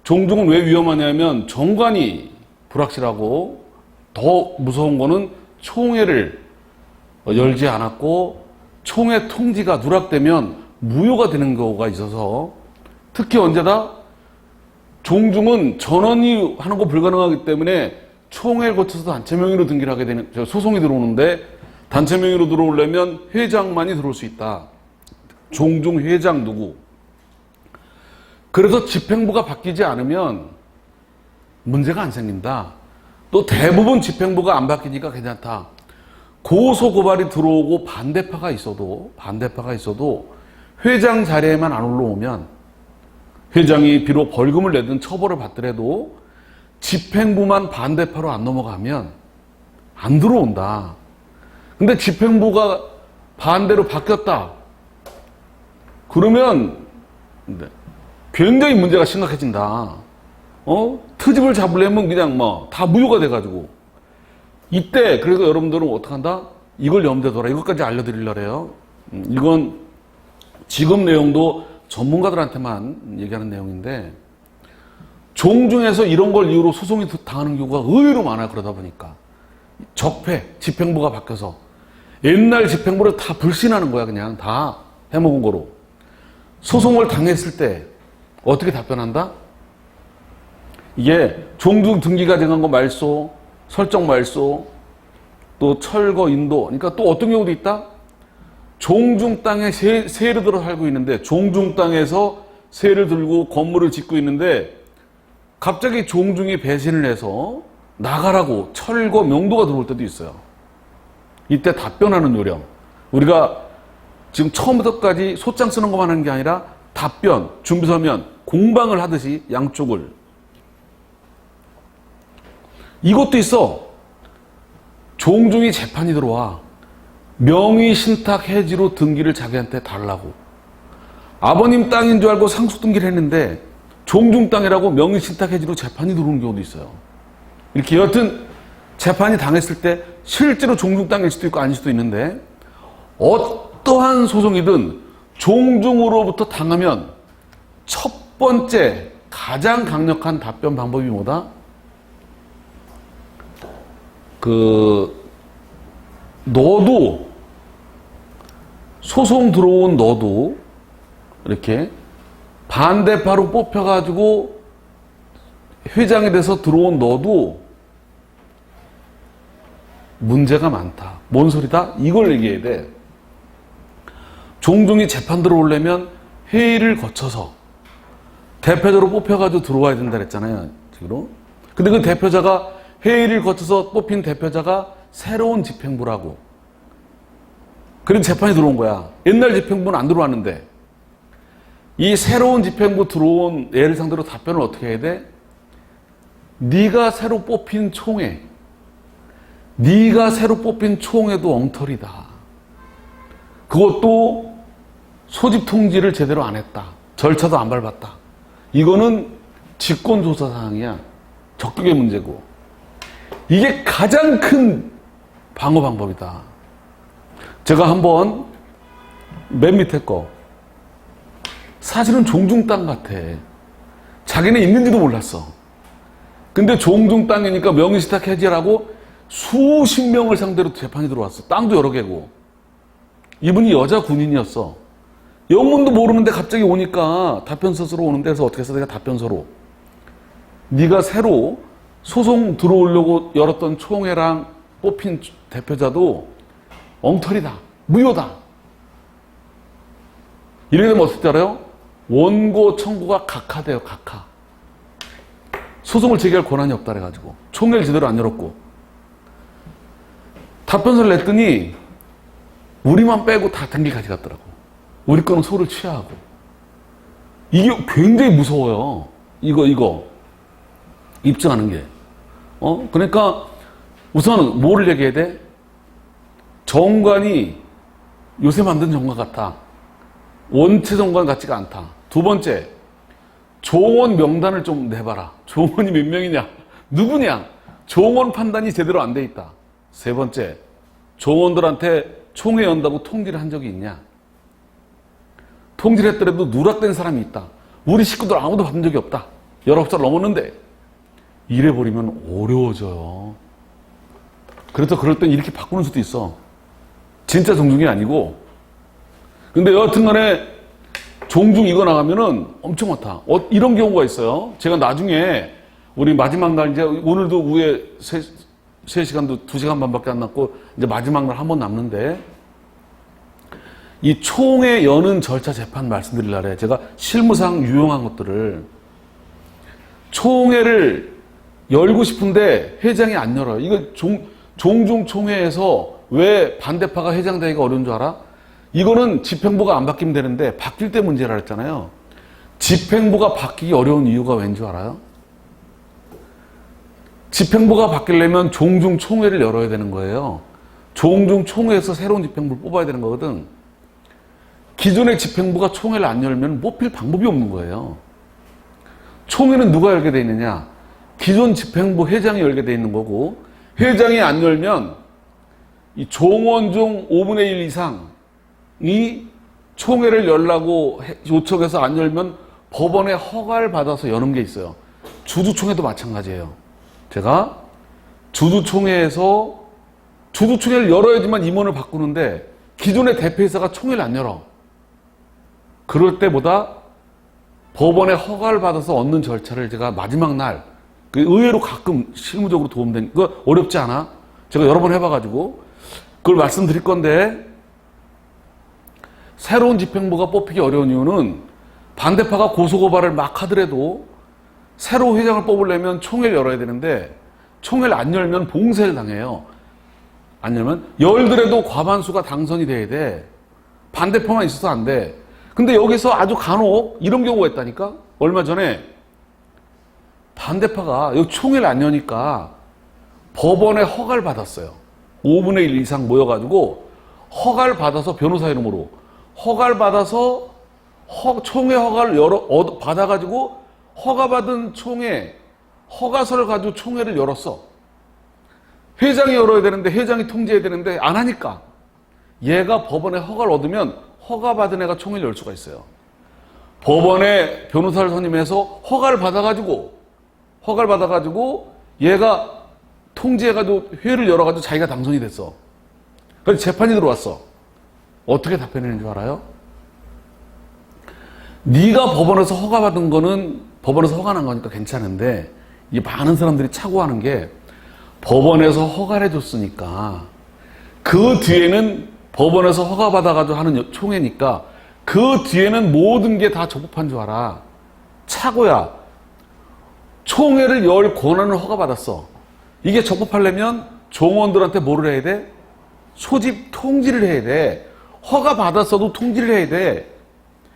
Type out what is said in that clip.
종중은 왜 위험하냐면 정관이 불확실하고 더 무서운 거는 총회를 열지 않았고 총회 통지가 누락되면 무효가 되는 경우가 있어서 특히 언제다? 종중은 전원이 하는 거 불가능하기 때문에 총회를 거쳐서 단체 명의로 등기를 하게 되는 소송이 들어오는데 단체 명의로 들어오려면 회장만이 들어올 수 있다. 종중 회장 누구? 그래서 집행부가 바뀌지 않으면 문제가 안 생긴다. 또 대부분 집행부가 안 바뀌니까 괜찮다. 고소 고발이 들어오고 반대파가 있어도 회장 자리에만 안 올라오면 회장이 비록 벌금을 내든 처벌을 받더라도 집행부만 반대파로 안 넘어가면 안 들어온다. 근데 집행부가 반대로 바뀌었다. 그러면 굉장히 문제가 심각해진다. 트집을 잡으려면 그냥 다 무효가 돼가지고. 이때, 그래서 여러분들은 어떡한다? 이걸 염두에 둬라. 이것까지 알려드리려래요. 이건 지금 내용도 전문가들한테만 얘기하는 내용인데, 종중에서 이런 걸 이유로 소송이 당하는 경우가 의외로 많아요. 그러다 보니까. 적폐, 집행부가 바뀌어서. 옛날 집행부를 다 불신하는 거야. 그냥 다 해먹은 거로. 소송을 당했을 때 어떻게 답변한다? 이게 종중 등기가 정한 거 말소, 설정 말소, 또 철거 인도. 그러니까 또 어떤 경우도 있다? 종중 땅에 세를 들어 살고 있는데 종중 땅에서 세를 들고 건물을 짓고 있는데 갑자기 종중이 배신을 해서 나가라고 철거 명도가 들어올 때도 있어요. 이때 답변하는 요령. 우리가 지금 처음부터까지 소장 쓰는 것만 하는 게 아니라 답변, 준비 서면, 공방을 하듯이 양쪽을. 이것도 있어. 종중이 재판이 들어와. 명의신탁 해지로 등기를 자기한테 달라고. 아버님 땅인 줄 알고 상속 등기를 했는데 종중 땅이라고 명의신탁 해지로 재판이 들어오는 경우도 있어요. 이렇게 여튼 재판이 당했을 때 실제로 종중 땅일 수도 있고 아닐 수도 있는데 어떠한 소송이든 종중으로부터 당하면 첫 번째 가장 강력한 답변 방법이 뭐다? 너도 소송 들어온 너도 이렇게 반대파로 뽑혀가지고 회장이 돼서 들어온 너도 문제가 많다. 뭔 소리다? 이걸 얘기해야 돼. 종중이 재판 들어오려면 회의를 거쳐서 대표자로 뽑혀가지고 들어와야 된다 그랬잖아요. 지금. 근데 그 대표자가 회의를 거쳐서 뽑힌 대표자가 새로운 집행부라고. 그래서 재판이 들어온 거야. 옛날 집행부는 안 들어왔는데. 이 새로운 집행부 들어온 애를 상대로 답변을 어떻게 해야 돼? 네가 새로 뽑힌 총회. 네가 새로 뽑힌 총회도 엉터리다. 그것도 소집 통지를 제대로 안 했다. 절차도 안 밟았다. 이거는 직권조사 사항이야. 적격의 문제고. 이게 가장 큰 방어 방법이다. 제가 한번 맨 밑에 거 사실은 종중 땅 같아. 자기는 있는지도 몰랐어. 근데 종중 땅이니까 명의신탁 해지라고 수십 명을 상대로 재판이 들어왔어. 땅도 여러 개고. 이분이 여자 군인이었어. 영문도 모르는데 갑자기 오니까 답변서로 오는 데서 어떻게 해서 내가 답변서로 네가 새로 소송 들어오려고 열었던 총회랑 뽑힌 대표자도 엉터리다. 무효다. 이렇게 되면 어떻게 알아요? 원고 청구가 각하돼요. 각하. 소송을 제기할 권한이 없다 그래가지고 총회를 제대로 안 열었고 답변서를 냈더니 우리만 빼고 다 등기 가져갔더라고. 우리 거는 소를 취하고. 이게 굉장히 무서워요. 이거 입증하는 게. 그러니까 우선 뭐를 얘기해야 돼? 정관이 요새 만든 정관 같아. 원체 정관 같지가 않다. 두 번째, 종원 명단을 좀 내봐라. 종원이 몇 명이냐? 누구냐? 종원 판단이 제대로 안 돼 있다. 세 번째, 종원들한테 총회 연다고 통지를 한 적이 있냐? 통지를 했더라도 누락된 사람이 있다. 우리 식구들 아무도 받은 적이 없다. 19살 넘었는데 이래버리면 어려워져요. 그래서 그럴 땐 이렇게 바꾸는 수도 있어. 진짜 종중이 아니고. 근데 여하튼간에 종중 이거 나가면은 엄청 많다. 이런 경우가 있어요. 제가 나중에 우리 마지막 날 이제 오늘도 후에 3시간도 2시간 반밖에 안 남고 이제 마지막 날 한 번 남는데 이 총회 여는 절차 재판 말씀드릴 날에 제가 실무상 유용한 것들을 총회를 열고 싶은데 회장이 안 열어요. 이거 종중 총회에서 왜 반대파가 회장되기가 어려운 줄 알아? 이거는 집행부가 안 바뀌면 되는데 바뀔 때 문제라 했잖아요. 집행부가 바뀌기 어려운 이유가 왠지 알아요? 집행부가 바뀌려면 종중 총회를 열어야 되는 거예요. 종중 총회에서 새로운 집행부를 뽑아야 되는 거거든. 기존의 집행부가 총회를 안 열면 뽑힐 방법이 없는 거예요. 총회는 누가 열게 돼 있느냐? 기존 집행부 회장이 열게 돼 있는 거고, 회장이 안 열면 이 종원 중 5분의 1 이상이 총회를 열라고 요청해서 안 열면 법원에 허가를 받아서 여는 게 있어요. 주주총회도 마찬가지예요. 제가 주주총회에서 주주총회를 열어야지만 임원을 바꾸는데 기존의 대표이사가 총회를 안 열어. 그럴 때보다 법원에 허가를 받아서 얻는 절차를 제가 마지막 날 의외로 가끔 실무적으로 도움된 거 어렵지 않아? 제가 여러 번 해봐가지고 그걸 말씀드릴 건데 새로운 집행부가 뽑히기 어려운 이유는 반대파가 고소고발을 막 하더라도 새로 회장을 뽑으려면 총회를 열어야 되는데 총회를 안 열면 봉쇄를 당해요. 안 열면 열더라도 과반수가 당선이 돼야 돼. 반대파만 있어서 안 돼. 근데 여기서 아주 간혹 이런 경우가 있다니까. 얼마 전에 반대파가 여기 총회를 안 여니까 법원에 허가를 받았어요. 5분의 1 이상 모여가지고 허가를 받아서 변호사 이름으로 허가를 받아서 총회 허가를 받아가지고 허가받은 총회 허가서를 가지고 총회를 열었어. 회장이 열어야 되는데 회장이 통지해야 되는데 안 하니까 얘가 법원에 허가를 얻으면 허가받은 애가 총회를 열 수가 있어요. 법원에 변호사를 선임해서 허가를 받아가지고 얘가 통지해가지고 회를 열어가지고 자기가 당선이 됐어. 그래서 재판이 들어왔어. 어떻게 답변했는 줄 알아요? 네가 법원에서 허가받은 거는 법원에서 허가 난 거니까 괜찮은데 이 많은 사람들이 착오하는 게 법원에서 허가를 해줬으니까 그 뒤에는 법원에서 허가받아가지고 하는 총회니까 그 뒤에는 모든 게 다 적법한 줄 알아. 착오야. 총회를 열 권한을 허가받았어. 이게 적법하려면 종원들한테 뭐를 해야 돼? 소집 통지를 해야 돼. 허가받았어도 통지를 해야 돼.